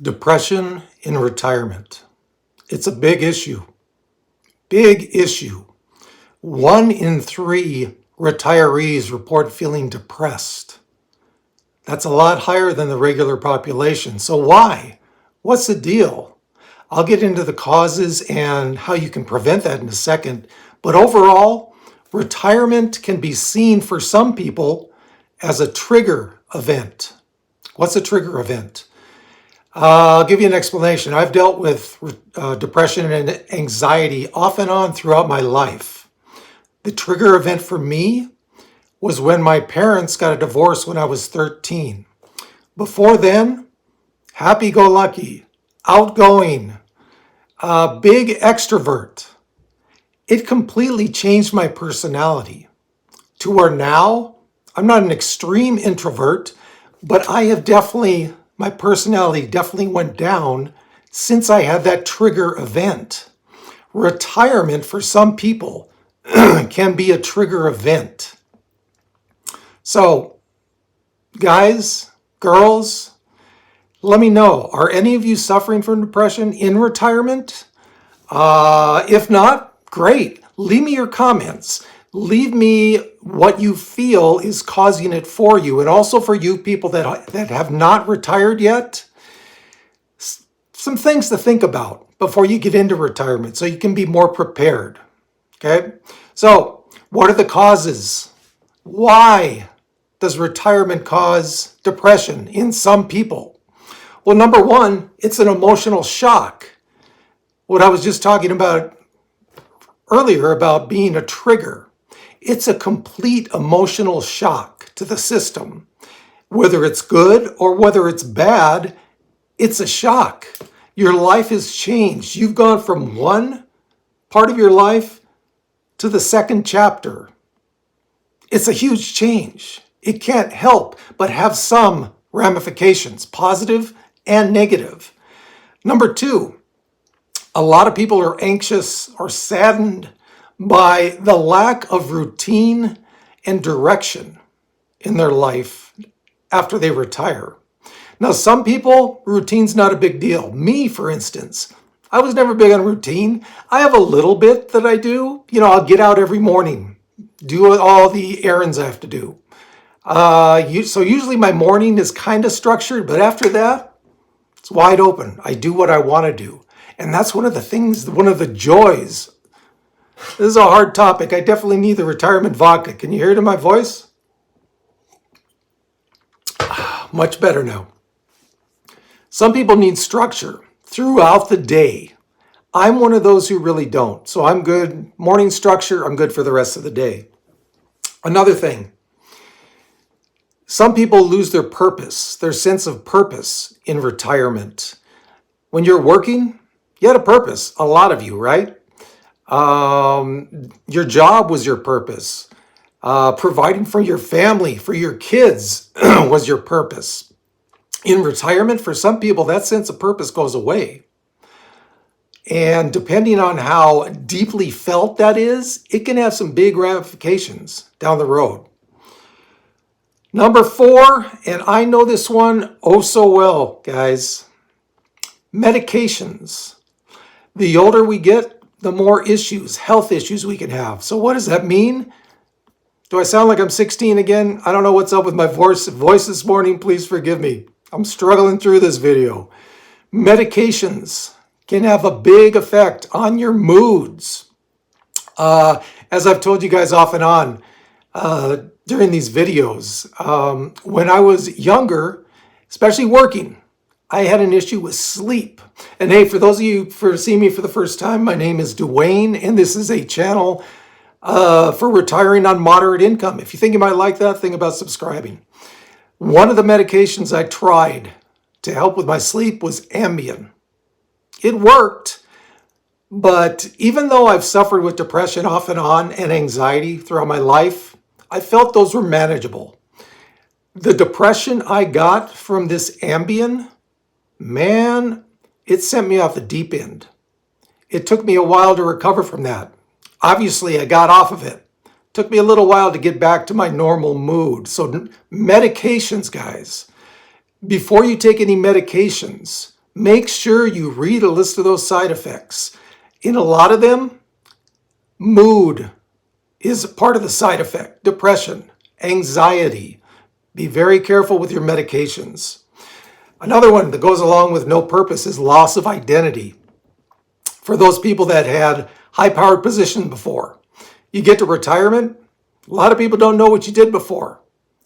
Depression in retirement. It's a big issue. Big issue. 1 in 3 retirees report feeling depressed. That's a lot higher than the regular population. So why? What's the deal? I'll get into the causes and how you can prevent that in a second. But overall, retirement can be seen for some people as a trigger event. What's a trigger event? I'll give you an explanation. I've dealt with depression and anxiety off and on throughout my life. The trigger event for me was when my parents got a divorce when I was 13. Before then, happy-go-lucky, outgoing, big extrovert. It completely changed my personality to where now I'm not an extreme introvert, but my personality definitely went down since I had that trigger event. Retirement for some people can be a trigger event. So, guys, girls, let me know, are any of you suffering from depression in retirement? If not, great. Leave me your comments. Leave me what you feel is causing it for you. And also for you people that have not retired yet, some things to think about before you get into retirement so you can be more prepared. Okay? So, what are the causes? Why does retirement cause depression in some people? Well, number one, it's an emotional shock. What I was just talking about earlier about being a trigger. It's a complete emotional shock to the system. Whether it's good or whether it's bad, it's a shock. Your life has changed. You've gone from one part of your life to the second chapter. It's a huge change. It can't help but have some ramifications, positive and negative. Number two, a lot of people are anxious or saddened by the lack of routine and direction in their life after they retire. Now, some people, routine's not a big deal. Me, for instance, I was never big on routine. I have a little bit that I do. I'll get out every morning, do all the errands I have to do. So usually my morning is kind of structured, but after that, it's wide open. I do what I want to do. And that's one of the joys. This is a hard topic. I definitely need the retirement vodka. Can you hear it in my voice? Much better now. Some people need structure throughout the day. I'm one of those who really don't. So I'm good. Morning structure, I'm good for the rest of the day. Another thing. Some people lose their purpose, their sense of purpose in retirement. When you're working, you had a purpose. A lot of you, right? Your job was your purpose. Providing for your family, for your kids was your purpose. In retirement, for some people, that sense of purpose goes away. And depending on how deeply felt that is, it can have some big ramifications down the road. Number 4, and I know this one oh so well, guys, medications. The older we get, the more health issues we can have. So what does that mean? Do I sound like I'm 16 again? I don't know what's up with my voice this morning. Please forgive me. I'm struggling through this video. Medications can have a big effect on your moods. As I've told you guys off and on during these videos, when I was younger, especially working, I had an issue with sleep. And hey, for those of you for seeing me for the first time, my name is Duane, and this is a channel for retiring on moderate income. If you think you might like that, think about subscribing. One of the medications I tried to help with my sleep was Ambien. It worked, but even though I've suffered with depression off and on and anxiety throughout my life, I felt those were manageable. The depression I got from this Ambien, man, it sent me off the deep end. It took me a while to recover from that. Obviously, I got off of it. Took me a little while to get back to my normal mood. So medications, guys, before you take any medications, make sure you read a list of those side effects. In a lot of them, mood is part of the side effect, depression, anxiety. Be very careful with your medications. Another one that goes along with no purpose is loss of identity. For those people that had high-powered positions before, you get to retirement, a lot of people don't know what you did before.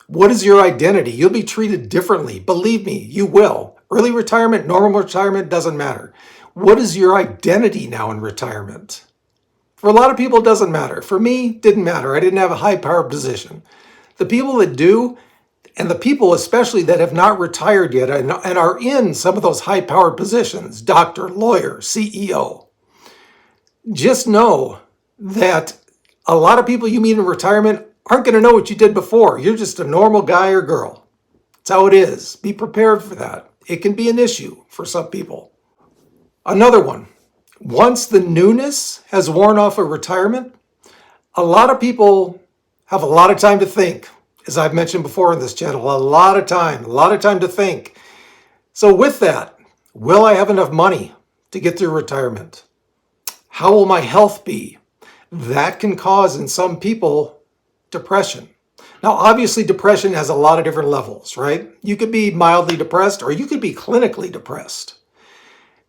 What is your identity? You'll be treated differently. Believe me, you will. Early retirement, normal retirement, doesn't matter. What is your identity now in retirement? For a lot of people, it doesn't matter. For me, it didn't matter. I didn't have a high-powered position. The people that do, and the people especially that have not retired yet and are in some of those high-powered positions, doctor, lawyer, CEO, just know that a lot of people you meet in retirement aren't going to know what you did before. You're just a normal guy or girl. That's how it is. Be prepared for that. It can be an issue for some people. Another one, once the newness has worn off of retirement, a lot of people have a lot of time to think. As I've mentioned before in this channel, a lot of time to think. So with that, will I have enough money to get through retirement? How will my health be? That can cause in some people depression. Now, obviously, depression has a lot of different levels, right? You could be mildly depressed or you could be clinically depressed.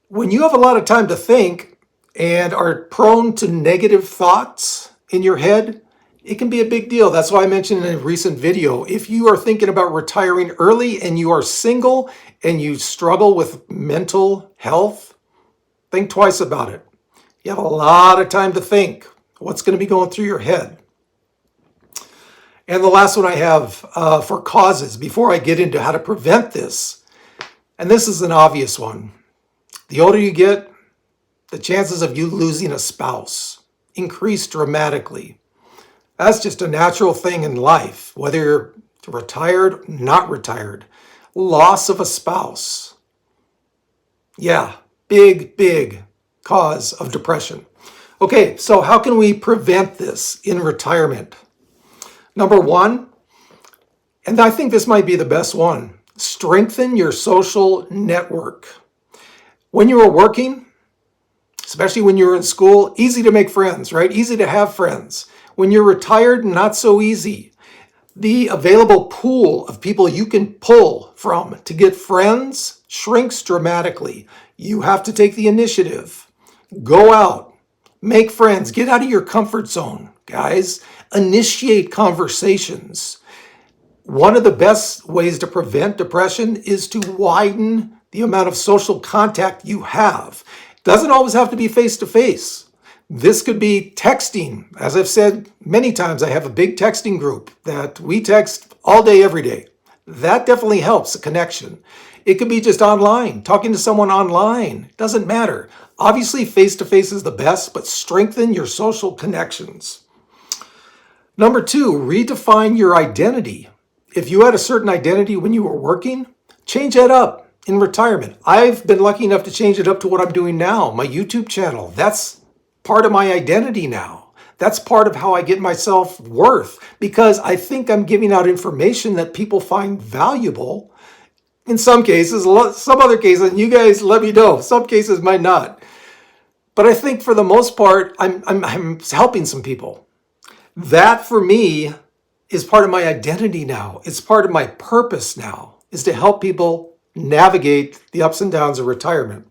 When you have a lot of time to think and are prone to negative thoughts in your head, it can be a big deal. That's why I mentioned in a recent video, if you are thinking about retiring early and you are single and you struggle with mental health, think twice about it. You have a lot of time to think what's going to be going through your head. And the last one I have for causes, before I get into how to prevent this, and this is an obvious one. The older you get, the chances of you losing a spouse increase dramatically. That's just a natural thing in life, whether you're retired, not retired. Loss of a spouse. Yeah, big cause of depression. Okay, so how can we prevent this in retirement? Number one, and I think this might be the best one, strengthen your social network. When you are working, especially when you're in school, easy to make friends, right? Easy to have friends. When you're retired, not so easy. The available pool of people you can pull from to get friends shrinks dramatically. You have to take the initiative. Go out, make friends, get out of your comfort zone, guys. Initiate conversations. One of the best ways to prevent depression is to widen the amount of social contact you have. It doesn't always have to be face-to-face. This could be texting. As I've said many times, I have a big texting group that we text all day, every day. That definitely helps a connection. It could be just online, talking to someone online. Doesn't matter. Obviously, face-to-face is the best, but strengthen your social connections. Number two, redefine your identity. If you had a certain identity when you were working, change that up in retirement. I've been lucky enough to change it up to what I'm doing now, my YouTube channel. That's part of my identity now. That's part of how I get my self-worth, because I think I'm giving out information that people find valuable. In some cases, some other cases, and you guys let me know, some cases might not. But I think for the most part, I'm helping some people. That for me is part of my identity now. It's part of my purpose now, is to help people navigate the ups and downs of retirement.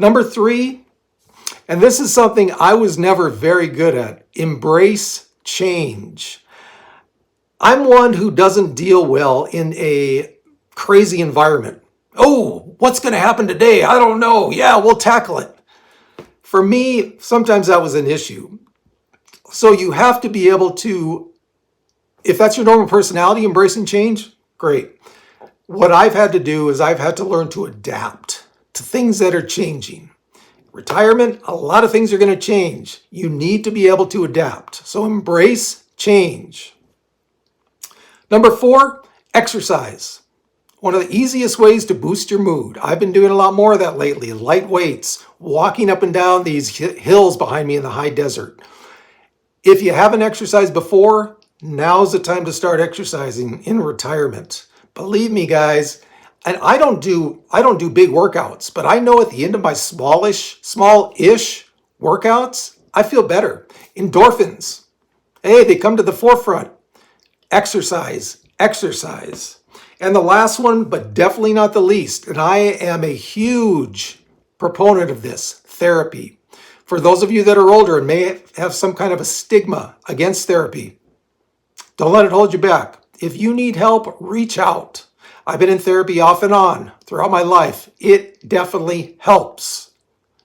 Number three, and this is something I was never very good at, embrace change. I'm one who doesn't deal well in a crazy environment. Oh, what's going to happen today? I don't know. Yeah, we'll tackle it. For me, sometimes that was an issue. So you have to be able to, if that's your normal personality, embracing change, great. What I've had to do is I've had to learn to adapt to things that are changing. Retirement, a lot of things are going to change. You need to be able to adapt. So embrace change. Number four, exercise. One of the easiest ways to boost your mood. I've been doing a lot more of that lately. Light weights, walking up and down these hills behind me in the high desert. If you haven't exercised before, now's the time to start exercising in retirement. Believe me, guys, And I don't do big workouts, but I know at the end of my smallish workouts, I feel better. Endorphins, hey, they come to the forefront. Exercise, exercise. And the last one, but definitely not the least, and I am a huge proponent of this, therapy. For those of you that are older and may have some kind of a stigma against therapy, don't let it hold you back. If you need help, reach out. I've been in therapy off and on throughout my life. It definitely helps.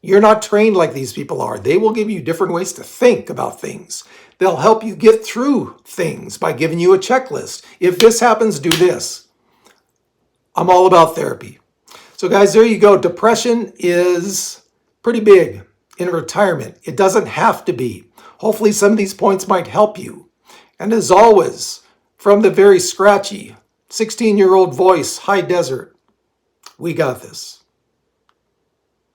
You're not trained like these people are. They will give you different ways to think about things. They'll help you get through things by giving you a checklist. If this happens, do this. I'm all about therapy. So guys, there you go. Depression is pretty big in retirement. It doesn't have to be. Hopefully some of these points might help you. And as always, from the very scratchy 16-year-old voice, high desert, we got this.